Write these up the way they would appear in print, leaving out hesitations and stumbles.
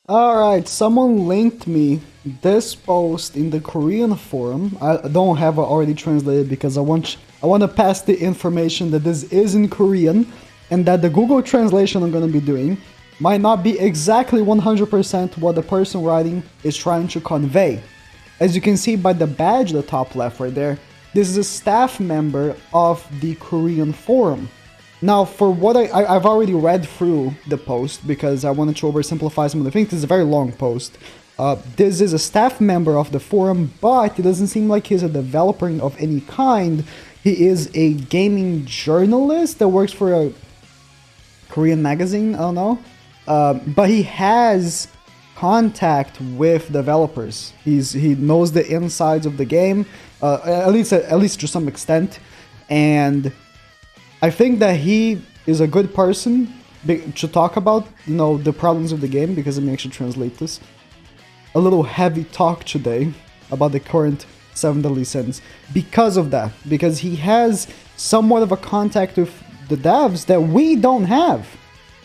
Alright, someone linked me this post in the Korean forum. I don't have it already translated because I want to pass the information that this is in Korean and that the Google translation I'm going to be doing might not be exactly 100% what the person writing is trying to convey. As you can see by the badge at the top left right there, this is a staff member of the Korean forum. Now, for what I've already read through the post because I wanted to oversimplify some of the things. This is a very long post. This is a staff member of the forum, but it doesn't seem like he's a developer of any kind. He is a gaming journalist that works for a Korean magazine, I don't know. But he has contact with developers. He knows the insides of the game, at least to some extent, and I think that he is a good person to talk about, the problems of the game, because let me actually translate this. A little heavy talk today about the current 7 Deadly Sins because of that, because he has somewhat of a contact with the devs that we don't have.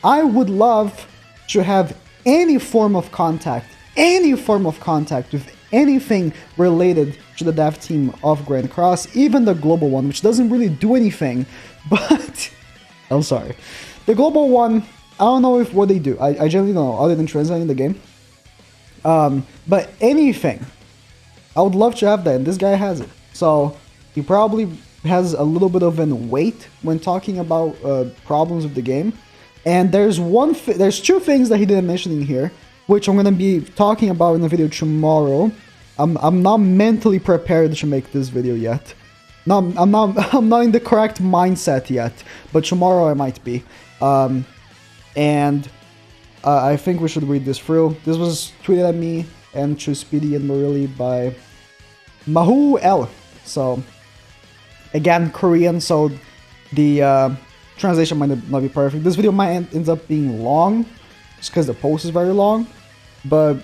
I would love to have any form of contact with anything related to the dev team of Grand Cross, even the global one, which doesn't really do anything, but I'm sorry. The global one, I don't know what they do. I generally don't know, other than translating the game. But anything, I would love to have that, and this guy has it. So he probably has a little bit of an weight when talking about problems with the game. And there's two things that he didn't mention in here, which I'm gonna be talking about in the video tomorrow. I'm not mentally prepared to make this video yet. No, I'm not in the correct mindset yet, but tomorrow I might be. I think we should read this through. This was tweeted at me and to Speedy and Morelli by Mahu L. So again, Korean, so the translation might not be perfect. This video might end up being long, just because the post is very long. But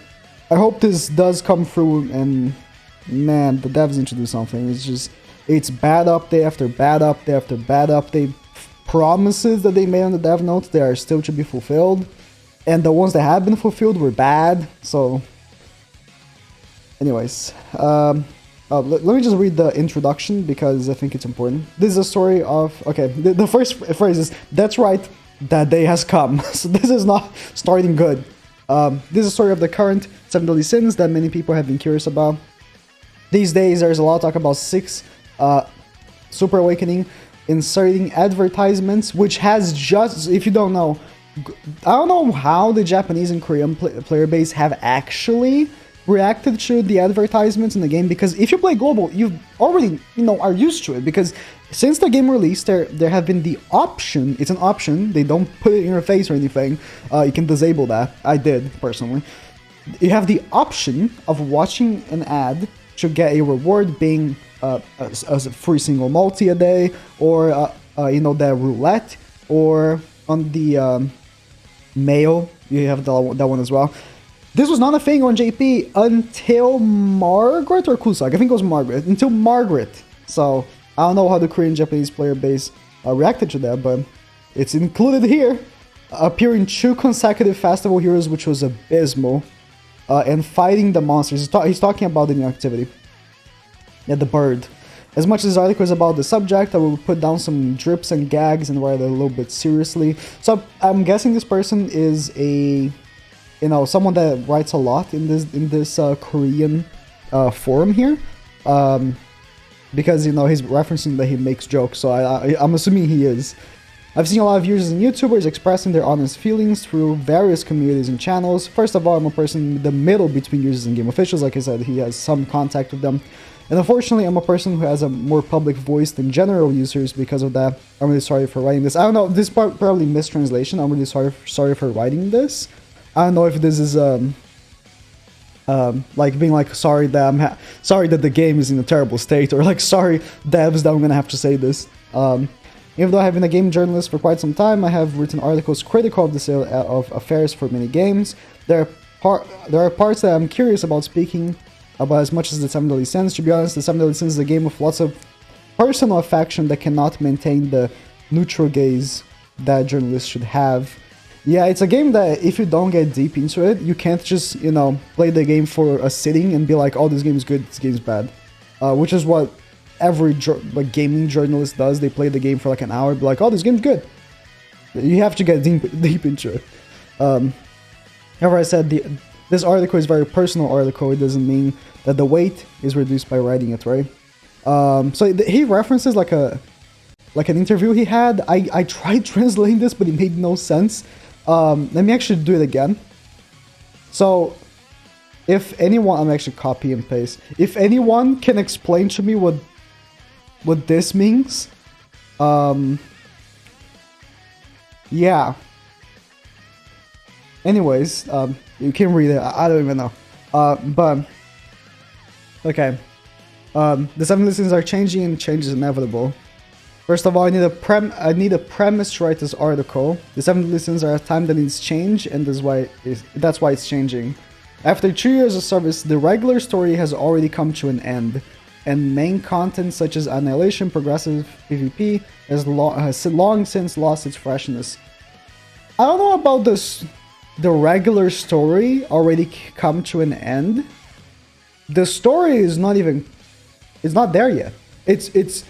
I hope this does come through, and man, the devs need to do something. It's bad update after bad update after bad update. Promises that they made on the dev notes, they are still to be fulfilled. And the ones that have been fulfilled were bad, so... Anyways, let me just read the introduction because I think it's important. This is a story of... Okay, the first phrase is, "That's right, that day has come." So this is not starting good. This is a story of the current 7 Deadly Sins that many people have been curious about. These days, there's a lot of talk about 6 Super Awakening inserting advertisements, which has just... If you don't know, I don't know how the Japanese and Korean player base have actually reacted to the advertisements in the game, because if you play global, you already are used to it, because since the game released, there have been the option. It's an option, they don't put it in your face or anything. You can disable that. I did personally. You have the option of watching an ad to get a reward, being a free single multi a day, or the roulette, or on the mail, you have that one as well. This was not a thing on JP until Margaret or Kusak. I think it was Margaret. Until Margaret. So I don't know how the Korean Japanese player base reacted to that, but it's included here. Appearing 2 consecutive festival heroes, which was abysmal, and fighting the monsters. He's talking about the new activity. Yeah, the bird. As much as this article is about the subject, I will put down some drips and gags and write it a little bit seriously. So I'm guessing this person is a, someone that writes a lot in this Korean forum here, because he's referencing that he makes jokes. So I'm assuming he is. I've seen a lot of users and YouTubers expressing their honest feelings through various communities and channels. First of all, I'm a person in the middle between users and game officials. Like I said, he has some contact with them. And unfortunately, I'm a person who has a more public voice than general users. Because of that, I'm really sorry for writing this. I don't know, this part probably mistranslation. I'm really sorry for writing this. I don't know if this is like being like sorry that sorry that the game is in a terrible state, or like sorry devs that I'm gonna have to say this. Even though I have been a game journalist for quite some time, I have written articles critical of the sale of affairs for many games. There are parts that I'm curious about speaking about as much as the 7 Deadly Sins. To be honest, the 7 Deadly Sins is a game with lots of personal affection that cannot maintain the neutral gaze that journalists should have. Yeah, it's a game that if you don't get deep into it, you can't just, you know, play the game for a sitting and be like, oh, this game is good, this game is bad. Which is what every like gaming journalist does. They play the game for like an hour, be like, oh, this game's good. You have to get deep into it. However, I said this article is a very personal article. It doesn't mean that the weight is reduced by writing it, right? So he references like an interview he had. I tried translating this, but it made no sense. Let me actually do it again. So, if anyone, I'm actually copy and paste. If anyone can explain to me what this means, yeah. Anyways, you can read it. I don't even know. But okay. The 7 listens are changing, and change is inevitable. First of all, I need a premise to write this article. The 7 listens are a time that needs change, and that's why it's changing. After 2 years of service, the regular story has already come to an end, and main content such as Annihilation, Progressive PvP has long since lost its freshness. I don't know about this. The regular story already come to an end. The story is not even. It's not there yet. It's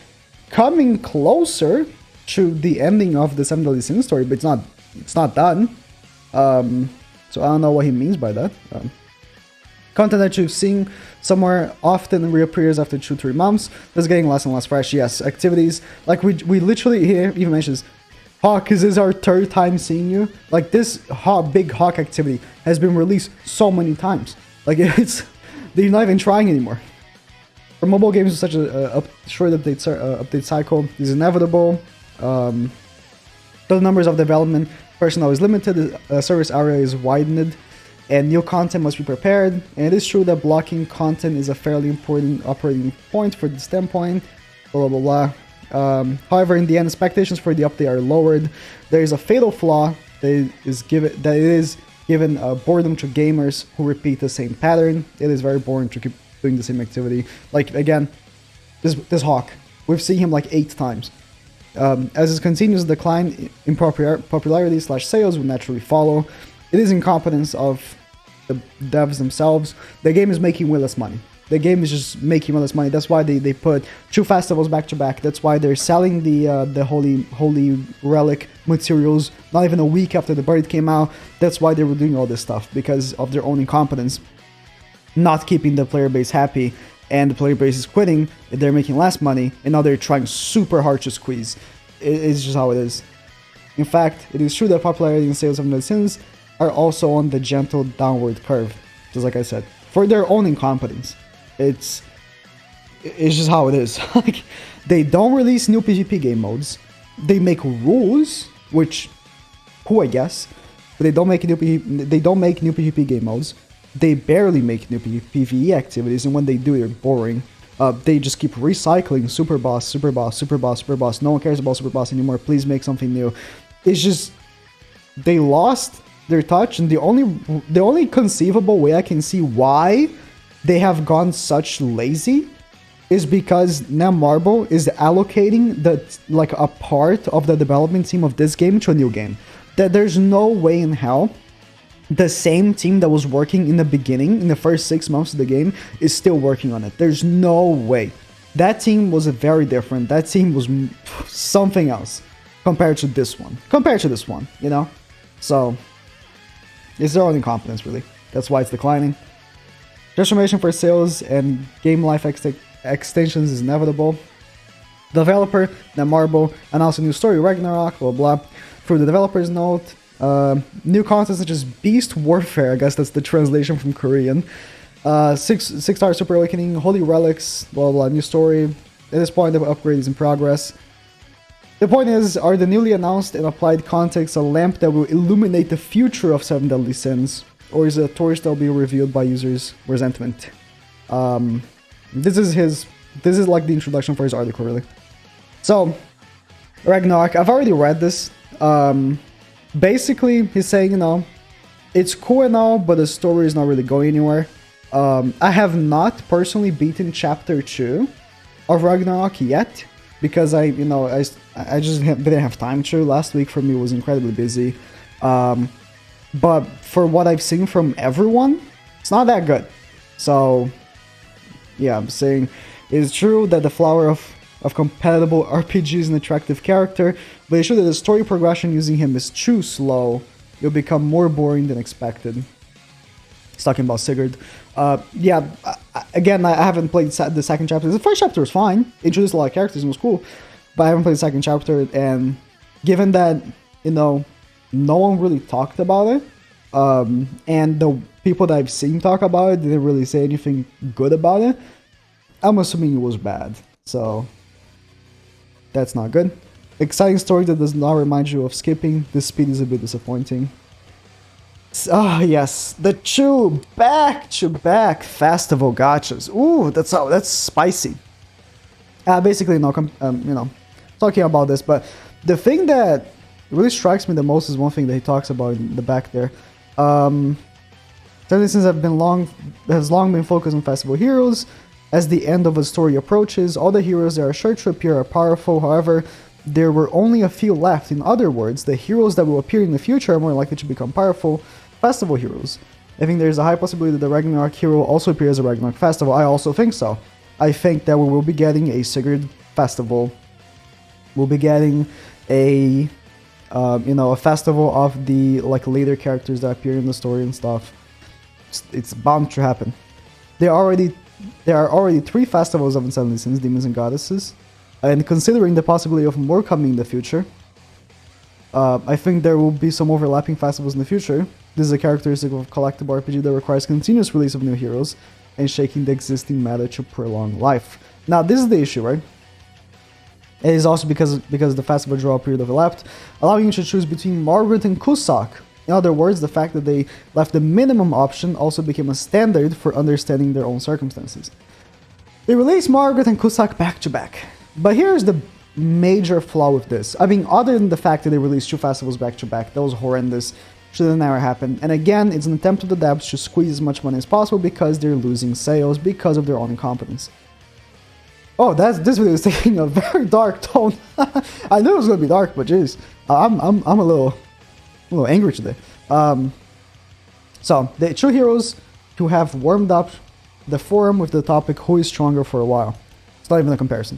coming closer to the ending of the 7 Deadly Sins story, but it's not done. So I don't know what he means by that. Content that you've seen somewhere often reappears after 2-3 months. That's getting less and less fresh. Yes, activities like we literally here even mentions Hawk. This is our 3rd time seeing you. Like this big Hawk activity has been released so many times. Like they're not even trying anymore. For mobile games with such a short update cycle, this is inevitable. The numbers of development personnel is limited, the service area is widened, and new content must be prepared. And it is true that blocking content is a fairly important operating point for this standpoint. Blah blah blah. However, in the end, expectations for the update are lowered. There is a fatal flaw that is given boredom to gamers who repeat the same pattern. It is very boring to keep doing the same activity. Like again, this Hawk, we've seen him like 8 times. As it continues decline in popularity / sales will naturally follow. It is incompetence of the devs themselves. The game is making way less money. The game is just making way less money. That's why they put 2 festivals back to back. That's why they're selling the holy relic materials not even a week after the bird came out. That's why they were doing all this stuff, because of their own incompetence. Not keeping the player base happy, and the player base is quitting, they're making less money, and now they're trying super hard to squeeze. It's just how it is. In fact, it is true that popularity and sales of Deadly Sins are also on the gentle downward curve, just like I said, for their own incompetence. It's just how it is. Like, they don't release new PvP game modes, they make rules, which, cool I guess, but they don't make new PvP game modes. They barely make new PvE activities, and when they do, they're boring. They just keep recycling Super Boss, Super Boss, Super Boss, Super Boss. No one cares about Super Boss anymore. Please make something new. It's just they lost their touch, and the only conceivable way I can see why they have gone such lazy is because NETMARBLE is allocating a part of the development team of this game to a new game. That there's no way in hell the same team that was working in the beginning, in the first 6 months of the game, is still working on it. There's no way. That team was very different. That team was something else compared to this one. You know? So, it's their own incompetence, really. That's why it's declining. Transformation for sales and game life extensions is inevitable. Developer, NETMARBLE, announced a new story, Ragnarok, blah blah. Through the developer's note, new content such as Beast Warfare, I guess that's the translation from Korean. 6-star Super Awakening, Holy Relics, blah blah, new story. At this point, the upgrade is in progress. The point is, are the newly announced and applied context a lamp that will illuminate the future of 7 Deadly Sins, or is it a torch that will be revealed by users' resentment? This is like the introduction for his article, really. So, Ragnarok, I've already read this. Basically, he's saying, you know, it's cool and all, but the story is not really going anywhere. I have not personally beaten Chapter 2 of Ragnarok yet, because I just didn't have time to. Last week for me was incredibly busy. But for what I've seen from everyone, it's not that good. So, yeah, I'm saying it's true that the flower of compatible RPG is an attractive character, but it's true that the story progression using him is too slow. It'll become more boring than expected. He's talking about Sigurd. Yeah, again, I haven't played the second chapter. The first chapter was fine. Introduced a lot of characters and was cool. But I haven't played the second chapter, and given that, no one really talked about it, and the people that I've seen talk about it didn't really say anything good about it, I'm assuming it was bad. So, that's not good. Exciting story that does not remind you of skipping. The speed is a bit disappointing. Ah, yes, the back-to-back festival gachas. Ooh, that's spicy. Basically, talking about this, but the thing that really strikes me the most is one thing that he talks about in the back there. Since has long been focused on festival heroes. As the end of a story approaches, all the heroes that are sure to appear are powerful. However, there were only a few left. In other words, the heroes that will appear in the future are more likely to become powerful festival heroes. I think there's a high possibility that the Ragnarok hero will also appear as a Ragnarok festival. I also think so. I think that we will be getting a Sigurd festival. We'll be getting a festival of the later characters that appear in the story and stuff. It's bound to happen. There are already 3 festivals of Unsettling Sins, Demons and Goddesses, and considering the possibility of more coming in the future, I think there will be some overlapping festivals in the future. This is a characteristic of collectible RPG that requires continuous release of new heroes and shaking the existing meta to prolong life. Now, this is the issue, right? It is also because the festival draw period overlapped, allowing you to choose between Margaret and Cusack. In other words, the fact that they left the minimum option also became a standard for understanding their own circumstances. They released Margaret and Cusack back to back. But here's the major flaw with this. I mean, other than the fact that they released 2 festivals back to back, that was horrendous. Should have never happened. And again, it's an attempt of the devs to squeeze as much money as possible because they're losing sales because of their own incompetence. Oh, this video is taking a very dark tone. I knew it was gonna be dark, but jeez, I'm a little angry today. So the 2 heroes who have warmed up the forum with the topic "Who is stronger?" for a while. It's not even a comparison.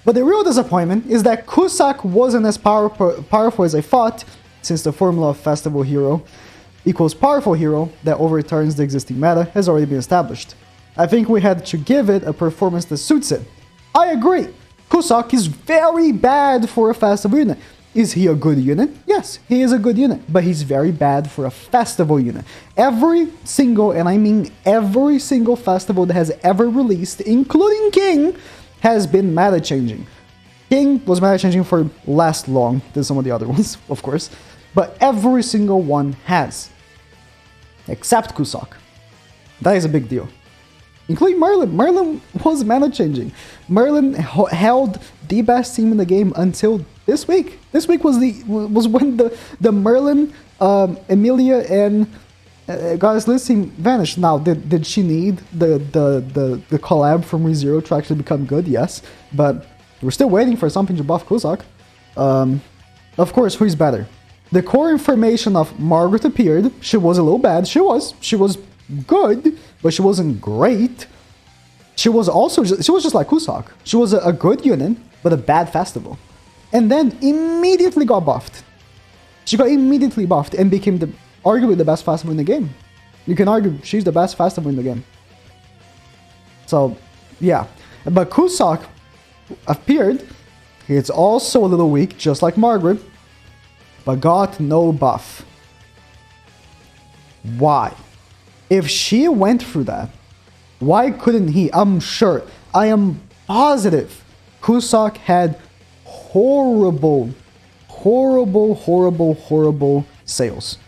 But the real disappointment is that Cusack wasn't as powerful as I thought, since the formula of festival hero equals powerful hero that overturns the existing meta has already been established. I think we had to give it a performance that suits it. I agree. Cusack is very bad for a festival unit. Is he a good unit? Yes, he is a good unit, but he's very bad for a festival unit. Every single, and I mean every single festival that has ever released, including King, has been meta changing. King was meta changing for less long than some of the other ones, of course, but every single one has. Except Cusack. That is a big deal. Including Merlin. Merlin was meta changing. Merlin held the best team in the game until this week. This week was when the Merlin, Emilia, and Goddess Liz team vanished. Now, did she need the collab from ReZero to actually become good? Yes, but we're still waiting for something to buff Cusack. Of course, who's better? The core information of Margaret appeared. She was a little bad. She was good, but she wasn't great. She was just like Cusack. She was a good unit, but a bad festival. And then immediately got buffed. She got immediately buffed and became arguably the best festival in the game. You can argue she's the best festival in the game. So, yeah. But Cusack appeared. It's also a little weak, just like Margaret, but got no buff. Why? If she went through that, why couldn't he? I'm sure, I am positive Cusack had horrible sales.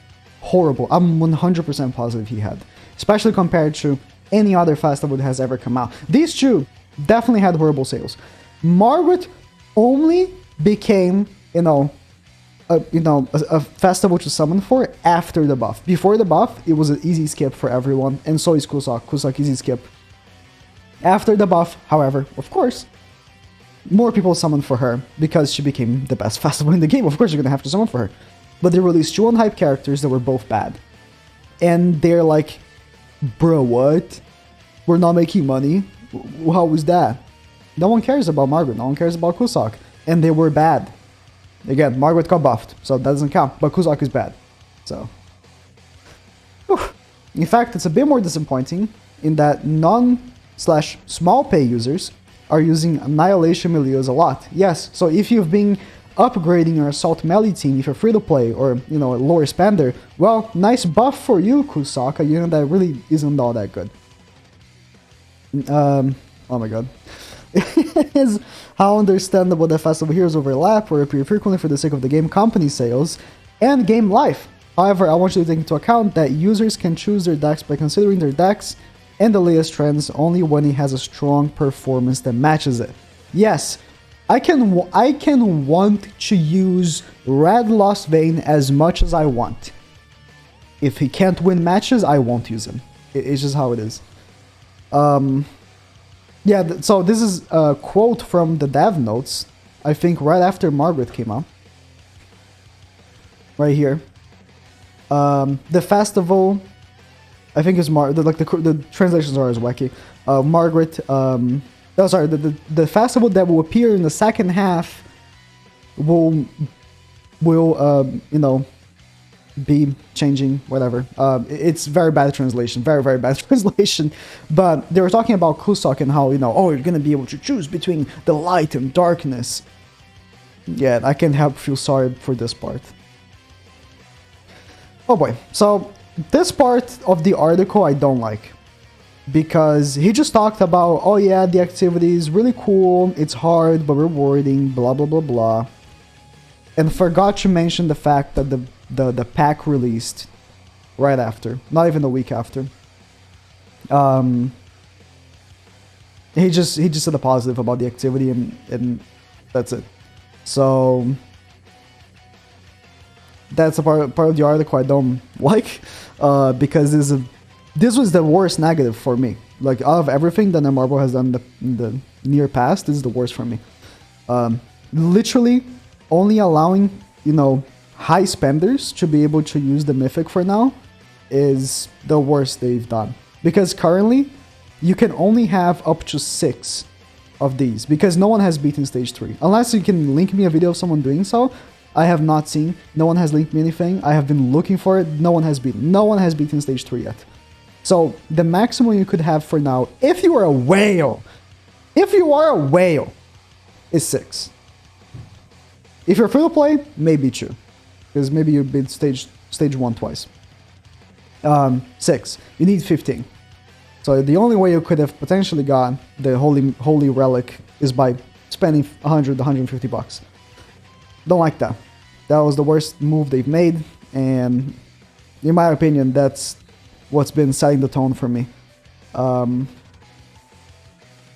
Horrible. I'm 100% positive he had. Especially compared to any other festival that has ever come out. These 2 definitely had horrible sales. Margaret only became, a festival to summon for after the buff. Before the buff, it was an easy skip for everyone, and so is Cusack. Cusack easy skip. After the buff, however, of course, more people summoned for her because she became the best festival in the game. Of course, you're gonna have to summon for her. but they released 2 unhyped characters that were both bad. And they're like, bro, what? We're not making money? How is that? No one cares about Margaret, no one cares about Cusack. And they were bad. Again, Margaret got buffed, so that doesn't count, but Cusack is bad. So, whew. In fact, it's a bit more disappointing in that non/small pay users are using Annihilation Milios a lot. Yes, so if you've been upgrading your Assault Melee team, if you're free to play or, you know, a lower spender, well, nice buff for you, Kusaka, you know, that really isn't all that good. Oh my god. Is how understandable that Festival Heroes overlap or appear frequently for the sake of the game company sales and game life. However, I want you to take into account that users can choose their decks by considering their decks and the latest trends only when it has a strong performance that matches it. Yes, I can want to use Red Lost Vein as much as I want. If he can't win matches, I won't use him. It's just how it is. Yeah, so this is a quote from the dev notes, I think right after Margaret came out. Right here. The festival, I think is the translations are as wacky. Margaret, sorry, the festival that will appear in the second half will you know, be changing, whatever. It's very bad translation, very bad translation. But they were talking about Cusack and how, you know, oh, you're gonna be able to choose between the light and darkness. Yeah, I can't help feel sorry for this part. Oh boy, so this part of the article I don't like. Because he just talked about, oh yeah, the activity is really cool, it's hard but rewarding, blah blah blah blah. And forgot to mention the fact that the pack released right after, not even a week after. He just said a positive about the activity and that's it. So that's a part of the article I don't like, because this was the worst negative for me. Like, out of everything that NETMARBLE has done in the near past, this is the worst for me. Literally only allowing, you know, high spenders to be able to use the Mythic for now is the worst they've done. Because currently, you can only have up to 6 of these, because no one has beaten stage 3. Unless you can link me a video of someone doing so, I have not seen. No one has linked me anything. I have been looking for it. No one has beaten stage 3 yet. So the maximum you could have for now, if you are a whale, is 6. If you're free to play, maybe 2, because maybe you beat stage 1 twice. 6. You need 15. So the only way you could have potentially gotten the holy relic is by spending 100, 150 bucks. Don't like that. That was the worst move they've made, and in my opinion, that's what's been setting the tone for me.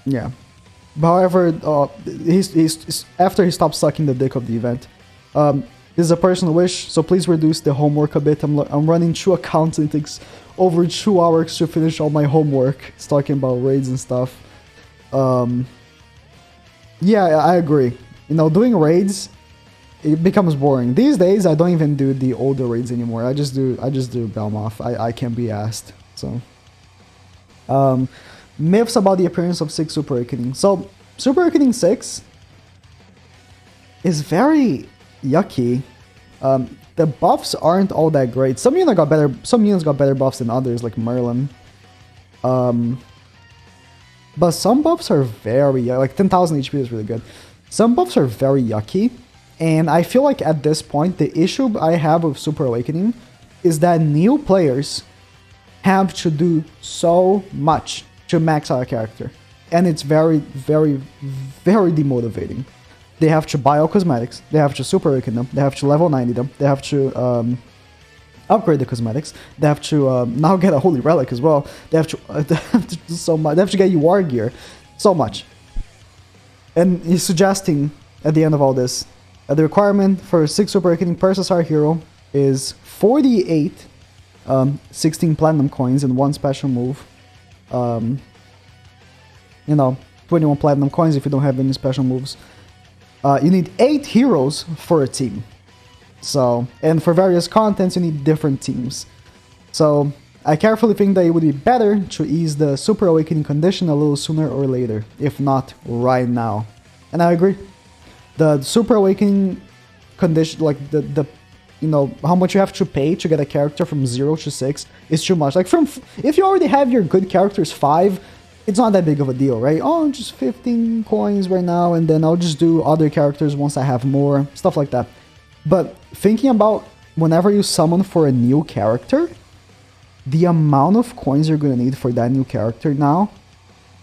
Yeah. However, he's after he stopped sucking the dick of the event. This is a personal wish, so please reduce the homework a bit. I'm running 2 accounts and it takes over 2 hours to finish all my homework. It's talking about raids and stuff. Yeah, I agree. You know, doing raids, it becomes boring. These days, I don't even do the older raids anymore. I just do Belmoth. I can't be asked. So, myths about the appearance of 6 Super Awakening. So, Super Awakening 6 is very yucky. The buffs aren't all that great. Some units got better buffs than others, like Merlin. But some buffs are very like 10,000 HP is really good. Some buffs are very yucky. And I feel like at this point, the issue I have with Super Awakening is that new players have to do so much to max out a character. And it's very, very, very demotivating. They have to buy all cosmetics, they have to Super Awaken them, they have to level 90 them, they have to upgrade the cosmetics, they have to now get a Holy Relic as well, they have to do so much, they have to get UR gear, so much. And he's suggesting at the end of all this, the requirement for 6 Super Awakening per SSR hero is 48 16 platinum coins and 1 special move. You know, 21 platinum coins if you don't have any special moves. You need 8 heroes for a team. So, and for various contents, you need different teams. So, I carefully think that it would be better to ease the Super Awakening condition a little sooner or later, if not right now. And I agree. The Super Awakening condition, like the you know, how much you have to pay to get a character from 0 to 6 is too much. Like, if you already have your good characters 5, it's not that big of a deal, right? Oh, just 15 coins right now, and then I'll just do other characters once I have more, stuff like that. But thinking about whenever you summon for a new character, the amount of coins you're gonna need for that new character now,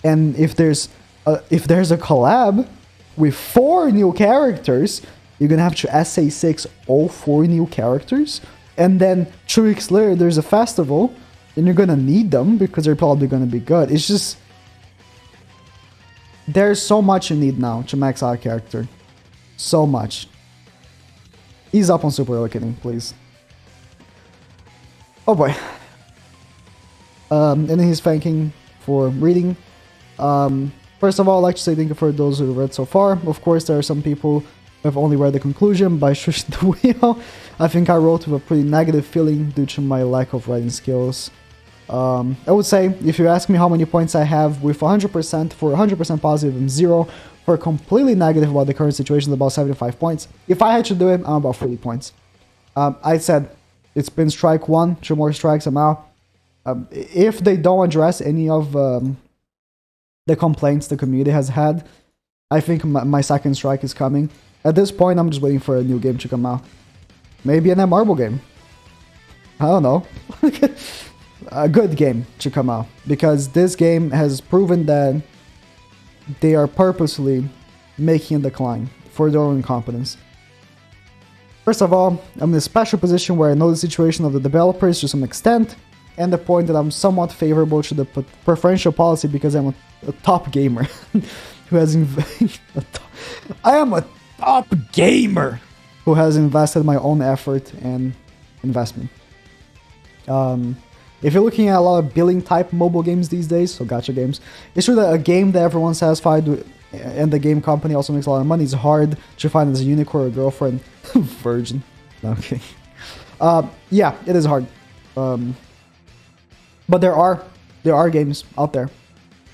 and if there's a collab with 4 new characters, you're gonna have to SA6 all 4 new characters, and then 2 weeks later there's a festival, and you're gonna need them because they're probably gonna be good. It's just, there's so much you need now to max out a character. So much. Ease up on Super Awakening, please. Oh boy. And then he's thanking for reading. First of all, I'd like to say thank you for those who read so far. Of course, there are some people who have only read the conclusion by Shush the Wheel. I think I wrote with a pretty negative feeling due to my lack of writing skills. I would say, if you ask me how many points I have with 100% for 100% positive and 0 for completely negative about the current situation, about 75 points. If I had to do it, I'm about 40 points. I said, it's been strike 1, 2 more strikes, I'm out. If they don't address any of the complaints the community has had, I think my second strike is coming. At this point, I'm just waiting for a new game to come out. Maybe an NETMARBLE game. I don't know. A good game to come out. Because this game has proven that they are purposely making a decline for their own incompetence. First of all, I'm in a special position where I know the situation of the developers to some extent, and the point that I'm somewhat favorable to the preferential policy because I'm a top gamer who has I am a top gamer who has invested my own effort and investment. If you're looking at a lot of billing type mobile games these days, so gacha games, it's true that a game that everyone's satisfied with and the game company also makes a lot of money is hard to find as a unicorn or a girlfriend. Virgin. Okay. Yeah, it is hard. But there are games out there.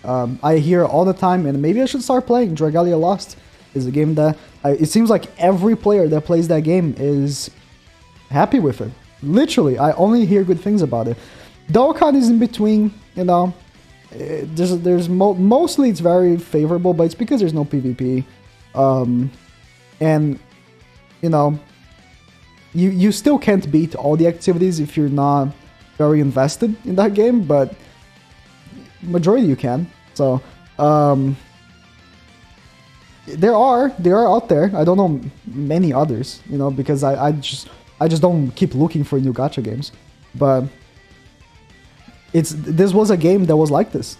I hear all the time, and maybe I should start playing. Dragalia Lost is a game that it seems like every player that plays that game is happy with it. Literally, I only hear good things about it. Dokkan is in between, you know. Mostly it's very favorable, but it's because there's no PvP, and you know, you still can't beat all the activities if you're not very invested in that game, but majority you can. So there are out there. I don't know many others, you know, because I just don't keep looking for new gacha games, but this was a game that was like this.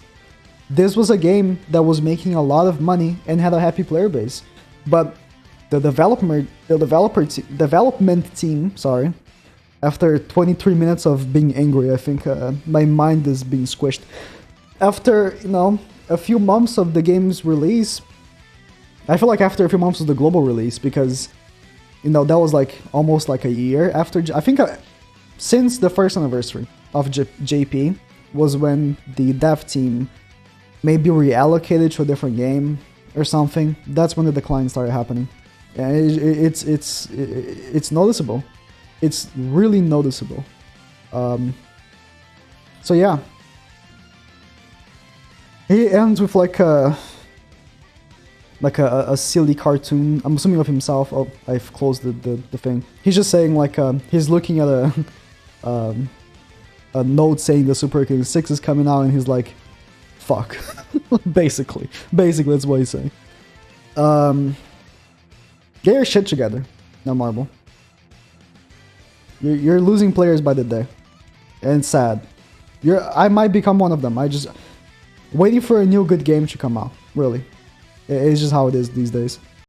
This was a game that was making a lot of money and had a happy player base, but the development team, sorry, after 23 minutes of being angry, I think my mind is being squished. After, you know, a few months of the game's release, I feel like after a few months of the global release, because, you know, that was like almost like a year after, I think since the first anniversary of JP was when the dev team maybe reallocated to a different game or something. That's when the decline started happening. And it's noticeable. It's really noticeable. So yeah. He ends with like a silly cartoon, I'm assuming of himself. Oh, I've closed the thing. He's just saying like he's looking at a note saying the Super King 6 is coming out, and he's like, fuck. Basically that's what he's saying. Get your shit together, NETMARBLE. You're losing players by the day, and it's sad. I might become one of them. Waiting for a new good game to come out. Really, it's just how it is these days.